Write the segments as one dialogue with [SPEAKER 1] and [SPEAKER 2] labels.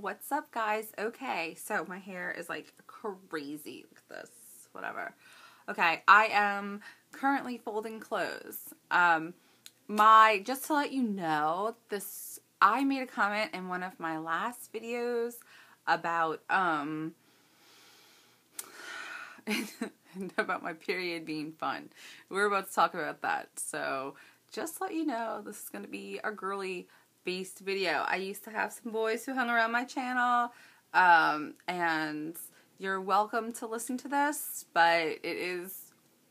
[SPEAKER 1] what's up guys? Okay, so my hair is like crazy. Look at this, whatever. Okay, I am currently folding clothes. Just to let you know, I made a comment in one of my last videos about about my period being fun. We're about to talk about that. So just to let you know, this is going to be a girly based video. I used to have some boys who hung around my channel, and you're welcome to listen to this, but it is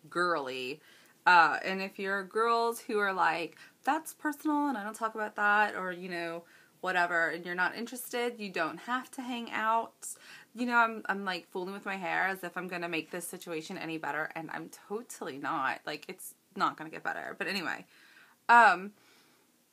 [SPEAKER 1] girly. And if you're girls who are like, that's personal and I don't talk about that, or you know, whatever, and you're not interested, you don't have to hang out. You know, I'm like fooling with my hair as if I'm gonna make this situation any better, and I'm totally not. Like, it's not gonna get better. But anyway,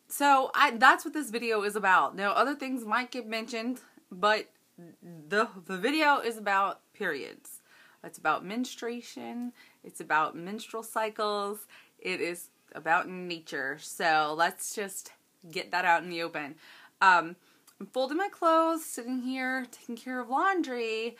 [SPEAKER 1] so that's what this video is about. Now, other things might get mentioned, but the video is about periods. It's about menstruation. It's about menstrual cycles. It is about nature. So let's just get that out in the open. I'm folding my clothes, sitting here taking care of laundry,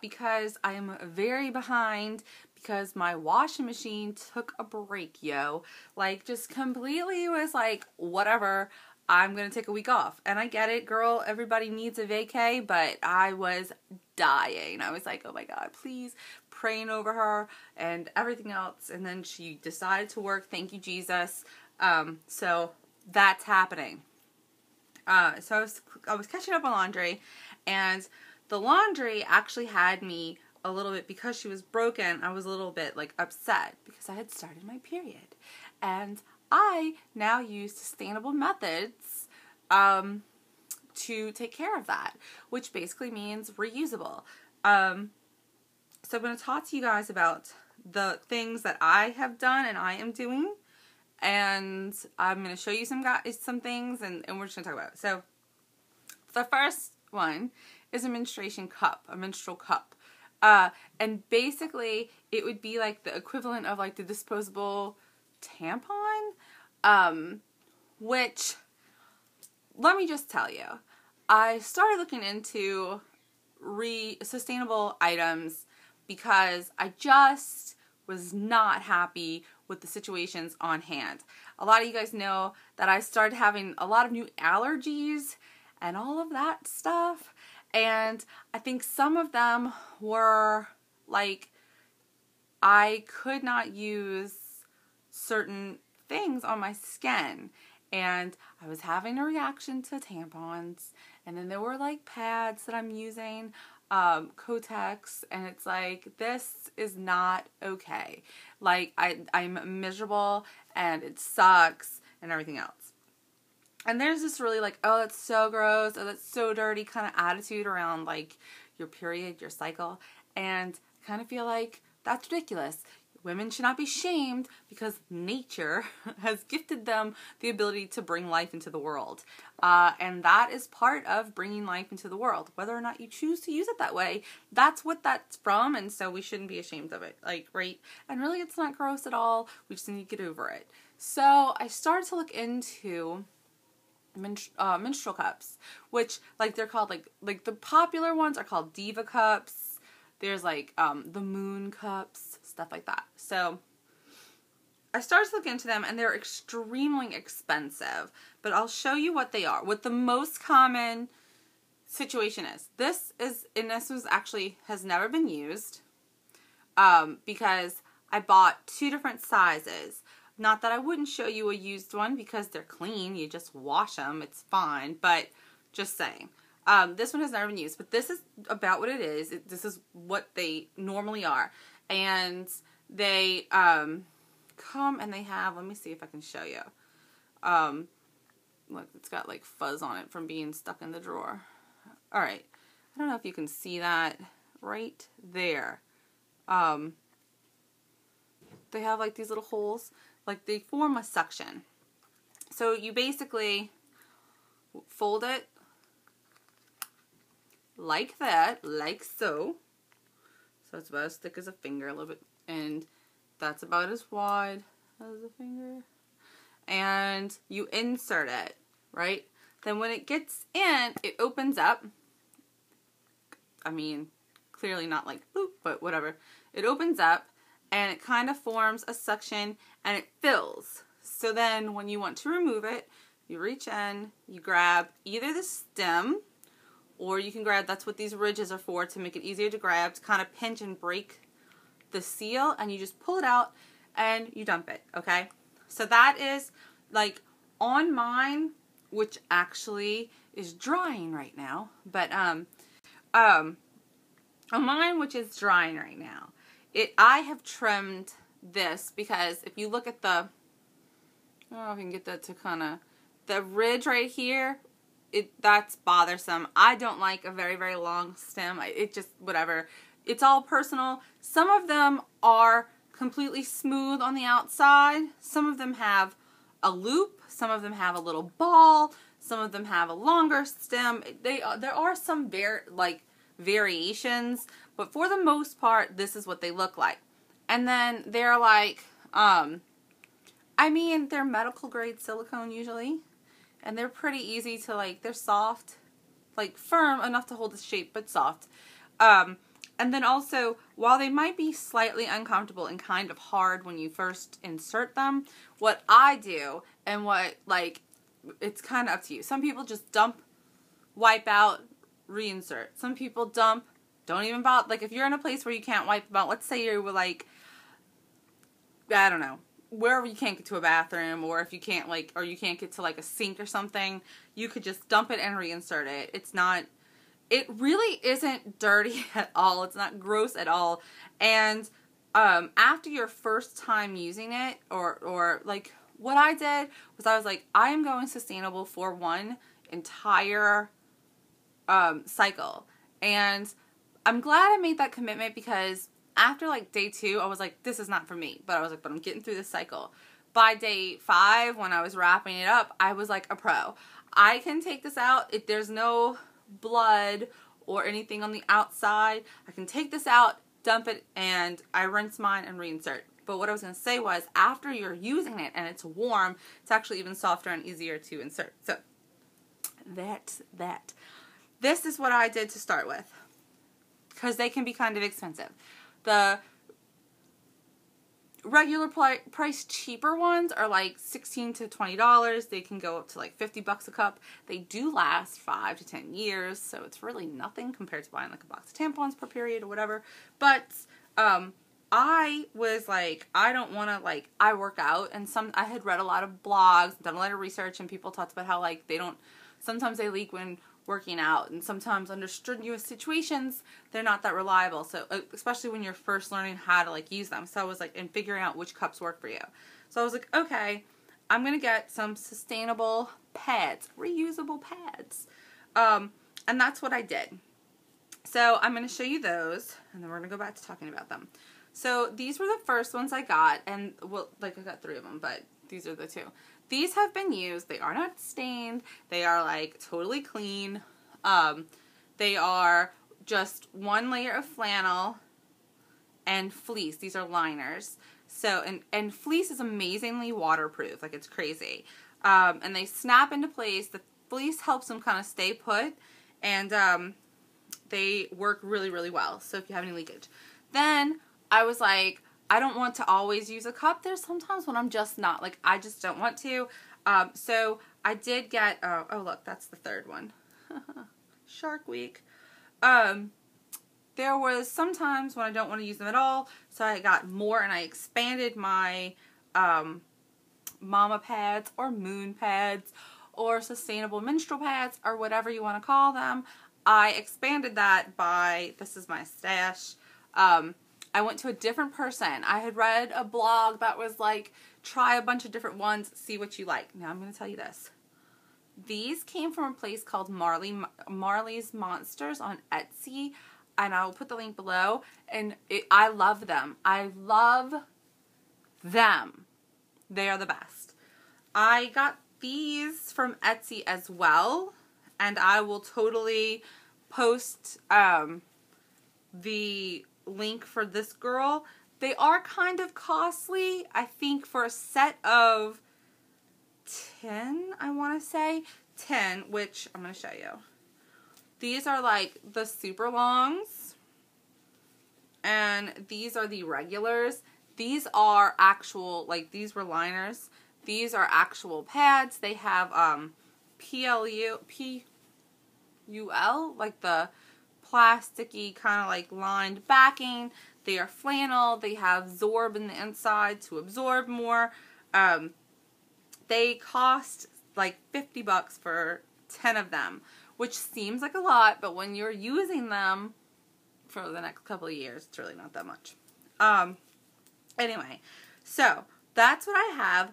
[SPEAKER 1] because I am very behind because my washing machine took a break, yo. Like, just completely was like, whatever, I'm gonna take a week off. And I get it, girl, everybody needs a vacay, but I was dying. I was like, oh my God, please, praying over her and everything else. And then she decided to work, thank you, Jesus. So that's happening. So I was catching up on laundry, and the laundry actually had me a little bit, because she was broken, I was a little bit like upset because I had started my period. And I now use sustainable methods to take care of that, which basically means reusable. So I'm going to talk to you guys about the things that I have done and I am doing, and I'm going to show you some things, and we're just going to talk about it. So the first one is a menstrual cup. And basically it would be like the equivalent of like the disposable tampon, which, let me just tell you, I started looking into sustainable items because I just was not happy with the situations on hand. A lot of you guys know that I started having a lot of new allergies and all of that stuff, and I think some of them were like, I could not use certain things on my skin, and I was having a reaction to tampons, and then there were like pads that I'm using, Kotex, and it's like, this is not okay. Like, I'm miserable, and it sucks, and everything else. And there's this really like, oh, that's so gross, oh, that's so dirty kind of attitude around like your period, your cycle, and I kind of feel like that's ridiculous. Women should not be shamed because nature has gifted them the ability to bring life into the world. And that is part of bringing life into the world. Whether or not you choose to use it that way, that's what that's from, and so we shouldn't be ashamed of it. Like, right? And really, it's not gross at all. We just need to get over it. So I started to look into menstrual cups, which, like, they're called, like the popular ones are called Diva cups. There's like the moon cups, stuff like that. So I started to look into them, and they're extremely expensive, but I'll show you what they are. What the most common situation is. This actually has never been used, because I bought two different sizes. Not that I wouldn't show you a used one, because they're clean. You just wash them. It's fine. But just saying. This one has never been used. But this is about what it is. This is what they normally are. And they come and they have... Let me see if I can show you. Look, it's got like fuzz on it from being stuck in the drawer. Alright. I don't know if you can see that right there. They have like these little holes. Like, they form a suction. So you basically fold it like that, like so. So it's about as thick as a finger, a little bit, and that's about as wide as a finger. And you insert it, right? Then when it gets in, it opens up, I mean, clearly not like boop, but whatever. It opens up and it kind of forms a suction and it fills. So then when you want to remove it, you reach in, you grab either the stem, or you can grab, that's what these ridges are for, to make it easier to grab, to kind of pinch and break the seal, and you just pull it out and you dump it, okay? So that is like on mine, which actually is drying right now, but on mine, which is drying right now, I have trimmed this because if you look at the, I don't know if you can get that to kind of, the ridge right here, that's bothersome. I don't like a very, very long stem. It just, whatever. It's all personal. Some of them are completely smooth on the outside. Some of them have a loop. Some of them have a little ball. Some of them have a longer stem. There are some variations, but for the most part, this is what they look like. And then they're like, I mean, they're medical grade silicone usually. And they're pretty easy to, like, they're soft, like firm enough to hold the shape, but soft. And then also, while they might be slightly uncomfortable and kind of hard when you first insert them, what I do, and what, like, it's kind of up to you. Some people just dump, wipe out, reinsert. Some people dump, don't even bother. Like, if you're in a place where you can't wipe them out, let's say you were, like, I don't know, wherever you can't get to a bathroom, or if you can't, like, or you can't get to, like, a sink or something, you could just dump it and reinsert it. It's not, it really isn't dirty at all. It's not gross at all. And after your first time using it, or like, what I did was I was like, I am going sustainable for one entire cycle. And I'm glad I made that commitment, because after like day 2, I was like, this is not for me. But I was like, but I'm getting through this cycle. By day 5, when I was wrapping it up, I was like a pro. I can take this out. If there's no blood or anything on the outside, I can take this out, dump it, and I rinse mine and reinsert. But what I was going to say was, after you're using it and it's warm, it's actually even softer and easier to insert. So that's that. This is what I did to start with, because they can be kind of expensive. The regular price cheaper ones are like $16 to $20. They can go up to like $50 a cup. They do last 5 to 10 years, so it's really nothing compared to buying like a box of tampons per period or whatever. But I was like, I don't want to, like, I work out, and I had read a lot of blogs, done a lot of research, and people talked about how, like, sometimes they leak when working out, and sometimes under strenuous situations they're not that reliable, so especially when you're first learning how to, like, use them. So I was like, and figuring out which cups work for you. So I was like, okay, I'm gonna get some sustainable pads, reusable pads, and that's what I did. So I'm gonna show you those, and then we're gonna go back to talking about them. So these were the first ones I got, and well, like, I got 3 of them, but these are the 2. These have been used. They are not stained. They are, like, totally clean. They are just 1 layer of flannel and fleece. These are liners. So, and fleece is amazingly waterproof. Like, it's crazy. And they snap into place. The fleece helps them kind of stay put. And they work really, really well. So if you have any leakage. Then I was like, I don't want to always use a cup. There's sometimes when I'm just not, like, I just don't want to. So I did get, oh look, that's the 3rd one. Shark Week. There was sometimes when I don't want to use them at all, so I got more, and I expanded my mama pads or moon pads or sustainable menstrual pads or whatever you want to call them. I expanded that by, this is my stash. I went to a different person. I had read a blog that was like, try a bunch of different ones, see what you like. Now I'm going to tell you this. These came from a place called Marley's Monsters on Etsy, and I will put the link below. And I love them. I love them. They are the best. I got these from Etsy as well, and I will totally post the link for this girl. They are kind of costly. I think for a set of 10, I want to say 10, which I'm going to show you. These are like the super longs, and these are the regulars. These are actual, like these were liners. These are actual pads. They have PUL, like the plasticky kind of like lined backing. They are flannel. They have Zorb in the inside to absorb more. They cost like $50 for 10 of them, which seems like a lot, but when you're using them for the next couple of years, it's really not that much. Anyway, so that's what I have.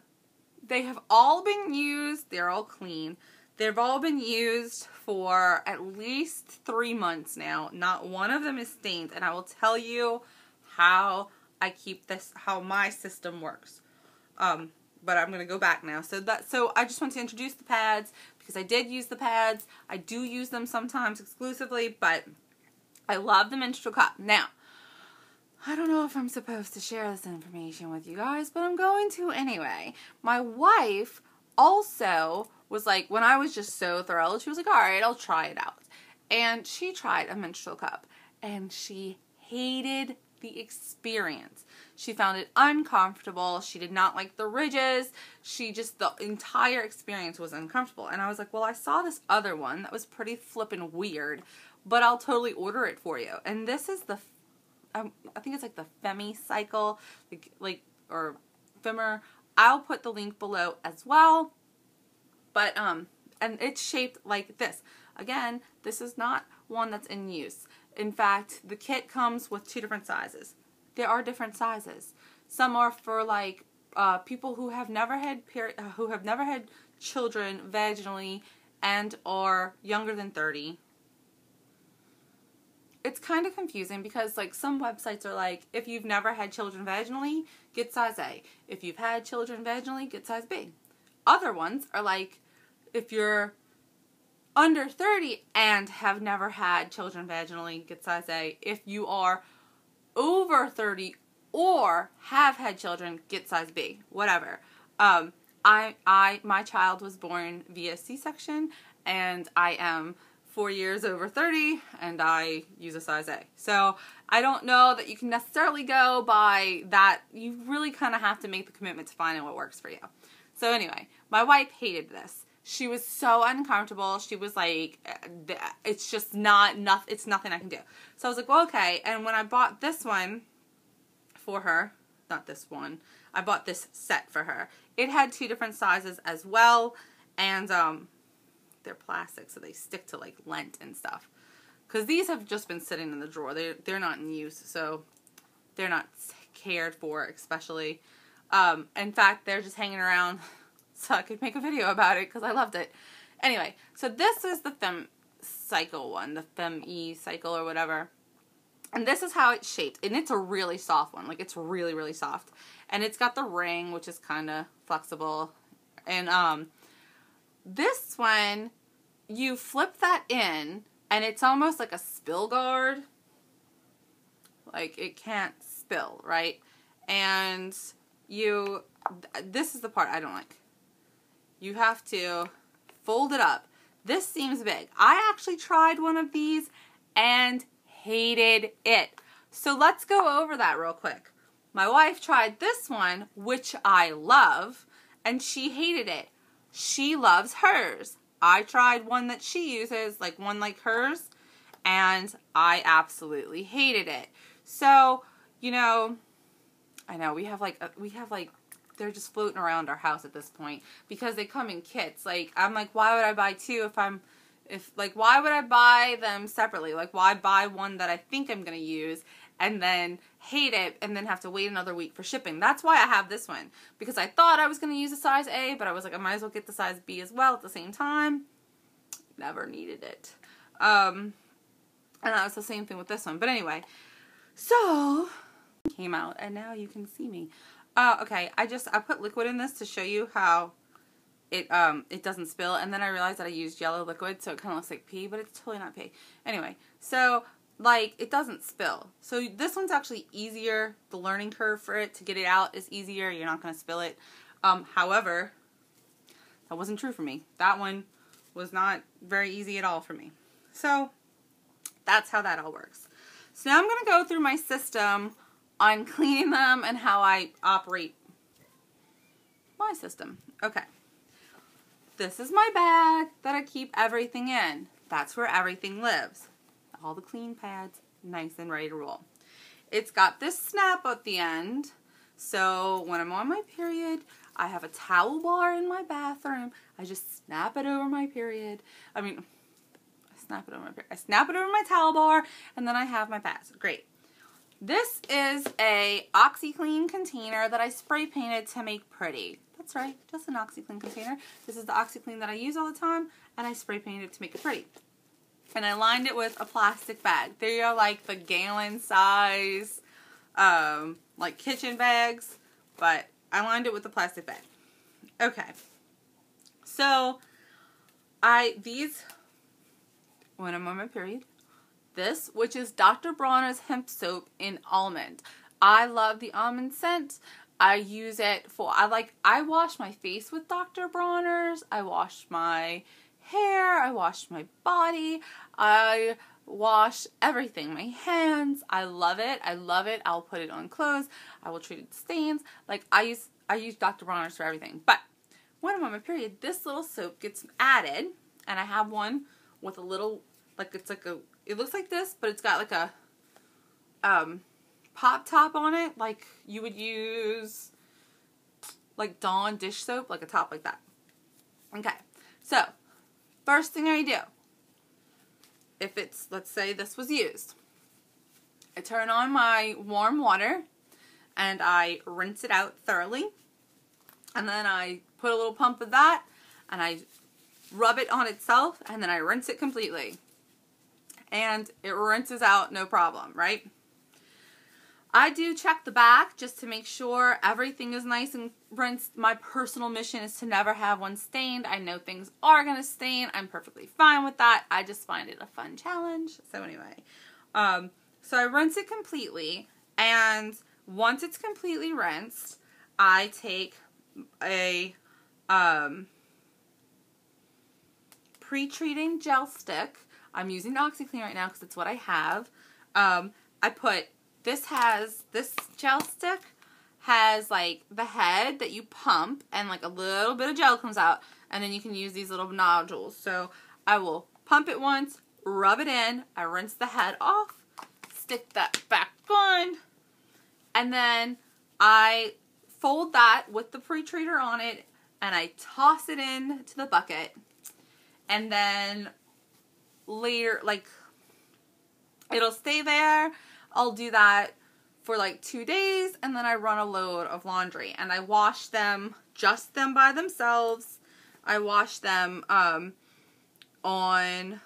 [SPEAKER 1] They have all been used. They're all clean. They've all been used for at least 3 months now. Not one of them is stained, and I will tell you how I keep this, how my system works. But I'm going to go back now. So I just want to introduce the pads because I did use the pads. I do use them sometimes exclusively, but I love the menstrual cup. Now, I don't know if I'm supposed to share this information with you guys, but I'm going to anyway. My wife also was like, when I was just so thrilled, she was like, all right, I'll try it out. And she tried a menstrual cup, and she hated the experience. She found it uncomfortable. She did not like the ridges. The entire experience was uncomfortable. And I was like, well, I saw this other one that was pretty flippin' weird, but I'll totally order it for you. And this is the, I think it's like the Femi cycle, or Femmer. I'll put the link below as well. But, and it's shaped like this. Again, this is not one that's in use. In fact, the kit comes with 2 different sizes. There are different sizes. Some are for like people who have never had children vaginally and are younger than 30. It's kind of confusing because like some websites are like, if you've never had children vaginally, get size A. If you've had children vaginally, get size B. Other ones are like, if you're under 30 and have never had children vaginally, get size A. If you are over 30 or have had children, get size B. Whatever. My child was born via C-section, and I am 4 years over 30, and I use a size A. So I don't know that you can necessarily go by that. You really kind of have to make the commitment to finding what works for you. So anyway, my wife hated this. She was so uncomfortable. She was like, it's just it's nothing I can do. So I was like, well, okay. And when I bought this one for her, not this one, I bought this set for her. It had 2 different sizes as well. And they're plastic, so they stick to like lint and stuff. Because these have just been sitting in the drawer. They're not in use, so they're not cared for, especially. In fact, they're just hanging around so I could make a video about it because I loved it. Anyway, so this is the Fem Cycle one, the Fem-E cycle or whatever. And this is how it's shaped. And it's a really soft one. Like, it's really, really soft. And it's got the ring, which is kind of flexible. And this one, you flip that in, and it's almost like a spill guard. Like, it can't spill, right? And this is the part I don't like. You have to fold it up. This seems big. I actually tried one of these and hated it. So let's go over that real quick. My wife tried this one, which I love, and she hated it. She loves hers. I tried one that she uses, like one like hers, and I absolutely hated it. So, you know, I know we have like they're just floating around our house at this point because they come in kits. Like, I'm like, why would I buy 2 why would I buy them separately? Like, why buy one that I think I'm going to use and then hate it and then have to wait another week for shipping? That's why I have this one, because I thought I was going to use a size A, but I was like, I might as well get the size B as well at the same time. Never needed it. And that was the same thing with this one. But anyway, so came out and now you can see me. Okay, I put liquid in this to show you how it doesn't spill, and then I realized that I used yellow liquid, so it kind of looks like pee, but it's totally not pee. Anyway, so, like, it doesn't spill. So this one's actually easier. The learning curve for it to get it out is easier. You're not going to spill it. However, that wasn't true for me. That one was not very easy at all for me. So, That's how that all works. So now I'm going to go through my system on cleaning them and how I operate my system. Okay. This is my bag that I keep everything in. That's where everything lives. All the clean pads, nice and ready to roll. It's got this snap at the end. So when I'm on my period, I have a towel bar in my bathroom. I just snap it over my period. I snap it over my towel bar, and then I have my pads. Great. This is a OxyClean container that I spray painted to make pretty. That's right, just an OxyClean container. This is the OxyClean that I use all the time, and I spray painted it to make it pretty. And I lined it with a plastic bag. They are like the gallon size, like kitchen bags, but I lined it with a plastic bag. Okay. So, when I'm on my period, this, which is Dr. Bronner's hemp soap in almond. I love the almond scent. I use it for, I wash my face with Dr. Bronner's. I wash my hair. I wash my body. I wash everything. My hands. I love it. I love it. I'll put it on clothes. I will treat it with stains. Like, I use Dr. Bronner's for everything. But when I'm on my period, this little soap gets added, and I have one with a little, it looks like this, but it's got like a pop top on it, like you would use like Dawn dish soap, like a top like that. Okay, so first thing I do, if it's, let's say this was used, I turn on my warm water and I rinse it out thoroughly, and then I put a little pump of that and I rub it on itself, and then I rinse it completely. And it rinses out no problem, right? I do check the back just to make sure everything is nice and rinsed. My personal mission is to never have one stained. I know things are going to stain. I'm perfectly fine with that. I just find it a fun challenge. So anyway, so I rinse it completely, and once it's completely rinsed, I take a pre-treating gel stick. I'm using OxyClean right now because it's what I have. This gel stick has like the head that you pump, and like a little bit of gel comes out, and then you can use these little nodules. So I will pump it once, rub it in, I rinse the head off, stick that back on, and then I fold that with the pre-treater on it, and I toss it into the bucket. And then later, like, it'll stay there. I'll do that for like 2 days, and then I run a load of laundry, and I wash them, just them by themselves. I wash them on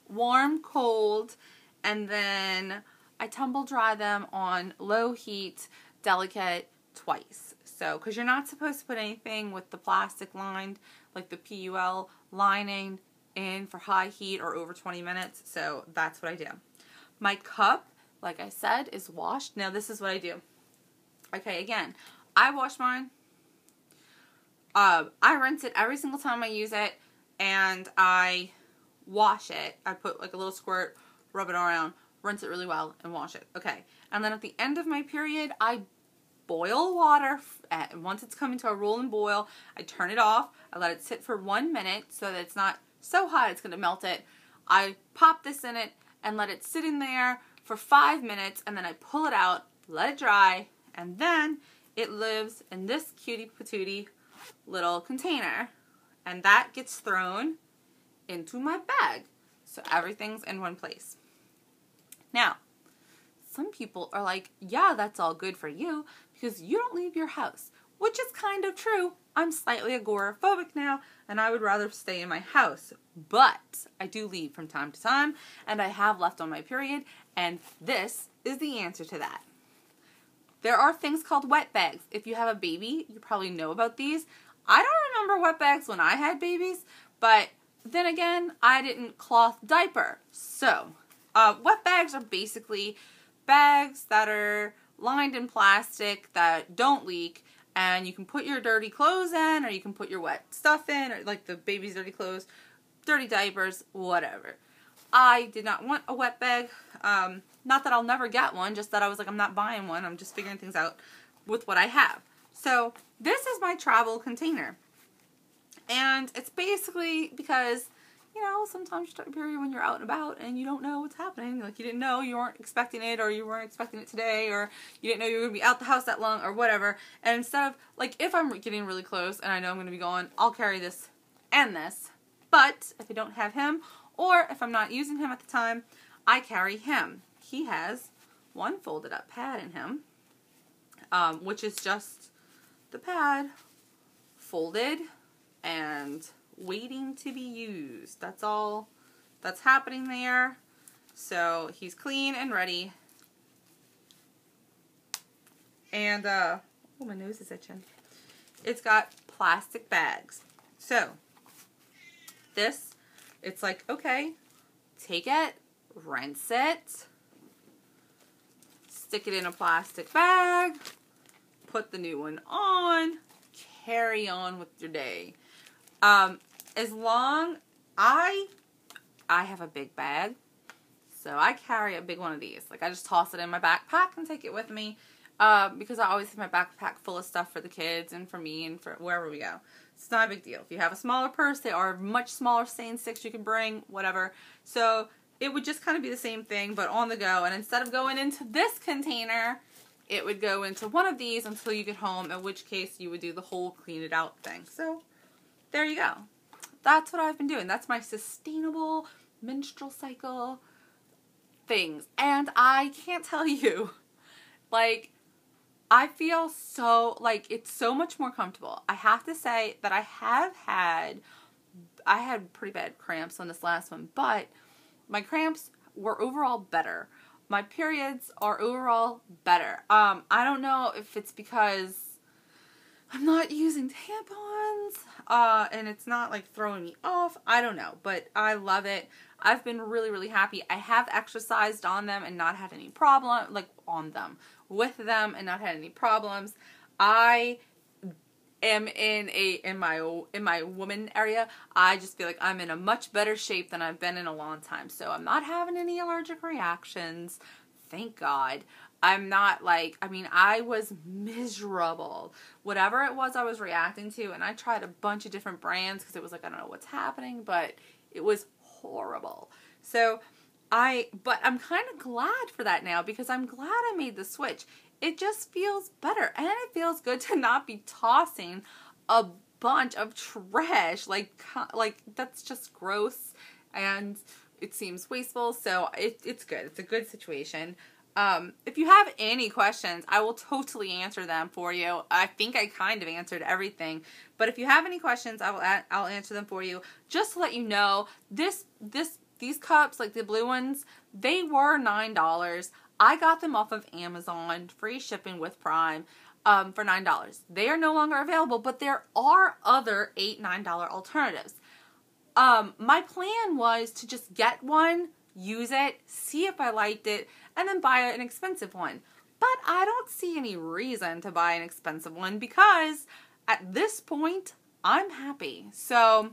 [SPEAKER 1] warm, cold, and then I tumble dry them on low heat, delicate, twice. So, because you're not supposed to put anything with the plastic lined, like the PUL lining, in for high heat or over 20 minutes. So that's what I do. My cup, like I said, is washed. Now this is what I do. Okay, again, I wash mine. I rinse it every single time I use it, and I wash it. I put like a little squirt, rub it around, rinse it really well, and wash it. Okay, and then at the end of my period, I boil water. Once it's coming to a rolling boil, I turn it off. I let it sit for 1 minute so that it's not so hot it's going to melt it. I pop this in it and let it sit in there for 5 minutes, and then I pull it out, let it dry, and then it lives in this cutie patootie little container, and that gets thrown into my bag. So everything's in one place. Now, some people are like, yeah, that's all good for you because you don't leave your house, which is kind of true. I'm slightly agoraphobic now, and I would rather stay in my house. But I do leave from time to time, and I have left on my period, and this is the answer to that. There are things called wet bags. If you have a baby, you probably know about these. I don't remember wet bags when I had babies, but then again, I didn't cloth diaper. So, wet bags are basically bags that are lined in plastic that don't leak, and you can put your dirty clothes in, or you can put your wet stuff in, or like the baby's dirty clothes, dirty diapers, whatever. I did not want a wet bag. Not that I'll never get one, just that I was like, I'm not buying one. I'm just figuring things out with what I have. So this is my travel container. And it's basically because, you know, sometimes you start a period when you're out and about and you don't know what's happening. Like, you didn't know, you weren't expecting it, or you weren't expecting it today, or you didn't know you were going to be out the house that long, or whatever. And instead of, like, if I'm getting really close and I know I'm going to be gone, I'll carry this and this. But if I don't have him, or if I'm not using him at the time, I carry him. He has one folded up pad in him, which is just the pad folded and waiting to be used. That's all that's happening there. So he's clean and ready. And, oh, my nose is itching. It's got plastic bags. So this, it's like, okay, take it, rinse it, stick it in a plastic bag, put the new one on, carry on with your day. As long, I have a big bag, so I carry a big one of these. Like, I just toss it in my backpack and take it with me, because I always have my backpack full of stuff for the kids and for me and for wherever we go. It's not a big deal. If you have a smaller purse, they are much smaller stain sticks you can bring, whatever. So it would just kind of be the same thing, but on the go. And instead of going into this container, it would go into one of these until you get home, in which case you would do the whole clean it out thing. So there you go. That's what I've been doing. That's my sustainable menstrual cycle things. And I can't tell you, like, I feel so, like, it's so much more comfortable. I have to say that I had pretty bad cramps on this last one, but my cramps were overall better. My periods are overall better. I don't know if it's because I'm not using tampons, and it's not, like, throwing me off. I don't know, but I love it. I've been really, really happy. I have exercised on them and not had any problem, like, on them, with them, and not had any problems. I am in my woman area. I just feel like I'm in a much better shape than I've been in a long time. So I'm not having any allergic reactions. Thank God. I'm not, like, I mean, I was miserable. Whatever it was I was reacting to, and I tried a bunch of different brands because it was like, I don't know what's happening, but it was horrible. So but I'm kind of glad for that now, because I'm glad I made the switch. It just feels better, and it feels good to not be tossing a bunch of trash. Like that's just gross, and it seems wasteful, so it's good. It's a good situation. If you have any questions, I will totally answer them for you. I think I kind of answered everything, but if you have any questions, I'll answer them for you. Just to let you know, these cups, like the blue ones, they were $9. I got them off of Amazon, free shipping with Prime, for $9. They are no longer available, but there are other $8, $9 alternatives. My plan was to just get one, use it, see if I liked it, and then buy an expensive one. But I don't see any reason to buy an expensive one, because at this point, I'm happy. So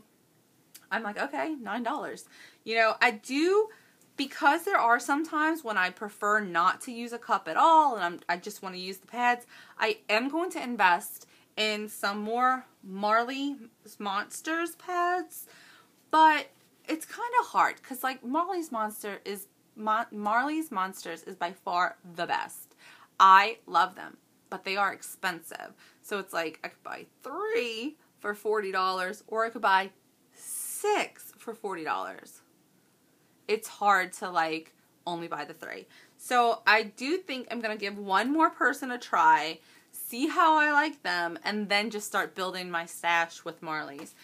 [SPEAKER 1] I'm like, okay, $9. You know, I do, because there are some times when I prefer not to use a cup at all, and I just want to use the pads, I am going to invest in some more Marley's Monsters pads. But it's kind of hard, because, like, Marley's Monsters is by far the best. I love them, but they are expensive. So it's like, I could buy 3 for $40, or I could buy 6 for $40. It's hard to, like, only buy the 3. So I do think I'm going to give one more person a try, see how I like them, and then just start building my stash with Marley's.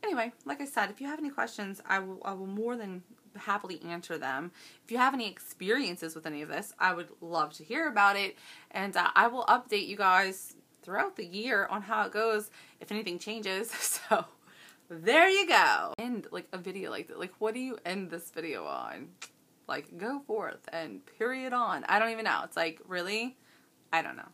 [SPEAKER 1] Anyway, like I said, if you have any questions, I will more than happily answer them. If you have any experiences with any of this, I would love to hear about it, and I will update you guys throughout the year on how it goes if anything changes. So there you go. End like a video like that. Like, what do you end this video on? Like, go forth and period on. I don't even know. It's like, really? I don't know.